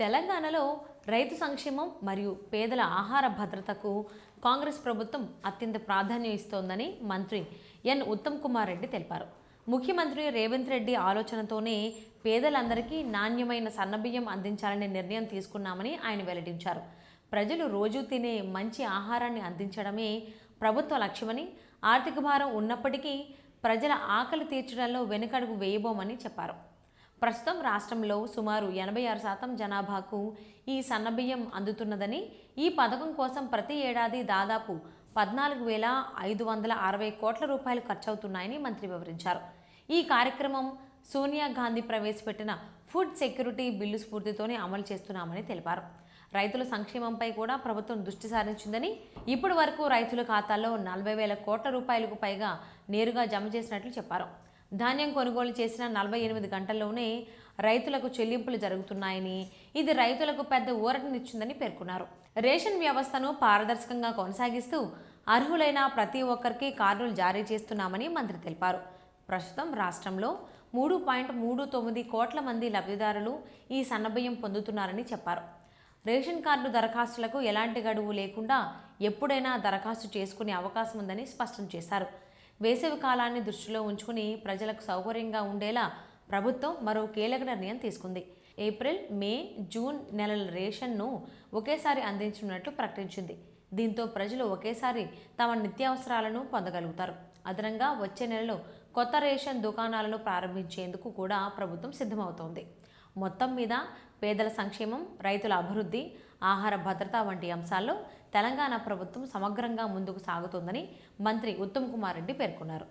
తెలంగాణలో రైతు సంక్షేమం మరియు పేదల ఆహార భద్రతకు కాంగ్రెస్ ప్రభుత్వం అత్యంత ప్రాధాన్యం ఇస్తోందని మంత్రి ఎన్ ఉత్తమ్ కుమార్ రెడ్డి తెలిపారు. ముఖ్యమంత్రి రేవంత్ రెడ్డి ఆలోచనతోనే పేదలందరికీ నాణ్యమైన సన్నబియ్యం అందించాలనే నిర్ణయం తీసుకున్నామని ఆయన వెల్లడించారు. ప్రజలు రోజూ తినే మంచి ఆహారాన్ని అందించడమే ప్రభుత్వ లక్ష్యమని, ఆర్థిక భారం ఉన్నప్పటికీ ప్రజల ఆకలి తీర్చడంలో వెనుకడుగు వేయబోమని చెప్పారు. ప్రస్తుతం రాష్ట్రంలో సుమారు 86% జనాభాకు ఈ సన్నబియ్యం అందుతున్నదని, ఈ పథకం కోసం ప్రతి ఏడాది దాదాపు 14,560 కోట్ల రూపాయలు ఖర్చవుతున్నాయని మంత్రి వివరించారు. ఈ కార్యక్రమం సోనియా గాంధీ ప్రవేశపెట్టిన ఫుడ్ సెక్యూరిటీ బిల్లు స్ఫూర్తితోనే అమలు చేస్తున్నామని తెలిపారు. రైతుల సంక్షేమంపై కూడా ప్రభుత్వం దృష్టి సారించిందని, ఇప్పటి వరకు రైతుల ఖాతాల్లో 40,000 కోట్ల రూపాయలకు పైగా నేరుగా జమ చేసినట్లు చెప్పారు. ధాన్యం కొనుగోలు చేసిన 48 గంటల్లోనే రైతులకు చెల్లింపులు జరుగుతున్నాయని, ఇది రైతులకు పెద్ద ఊరటనిచ్చిందని పేర్కొన్నారు. రేషన్ వ్యవస్థను పారదర్శకంగా కొనసాగిస్తూ అర్హులైన ప్రతి ఒక్కరికి కార్డులు జారీ చేస్తున్నామని మంత్రి తెలిపారు. ప్రస్తుతం రాష్ట్రంలో 3.39 కోట్ల మంది లబ్ధిదారులు ఈ సన్నబియ్యం పొందుతున్నారని చెప్పారు. రేషన్ కార్డు దరఖాస్తులకు ఎలాంటి గడువు లేకుండా ఎప్పుడైనా దరఖాస్తు చేసుకునే అవకాశం ఉందని స్పష్టం చేశారు. వేసవి కాలాన్ని దృష్టిలో ఉంచుకుని ప్రజలకు సౌకర్యంగా ఉండేలా ప్రభుత్వం మరో కీలక నిర్ణయం తీసుకుంది. ఏప్రిల్, మే, జూన్ నెలల రేషన్ను ఒకేసారి అందించనున్నట్లు ప్రకటించింది. దీంతో ప్రజలు ఒకేసారి తమ నిత్యావసరాలను పొందగలుగుతారు. అదనంగా వచ్చే నెలలో కొత్త రేషన్ దుకాణాలను ప్రారంభించేందుకు కూడా ప్రభుత్వం సిద్ధమవుతోంది. మొత్తం మీద పేదల సంక్షేమం, రైతుల అభివృద్ధి, ఆహార భద్రత వంటి అంశాల్లో తెలంగాణ ప్రభుత్వం సమగ్రంగా ముందుకు సాగుతోందని మంత్రి ఉత్తమ్ కుమార్ రెడ్డి పేర్కొన్నారు.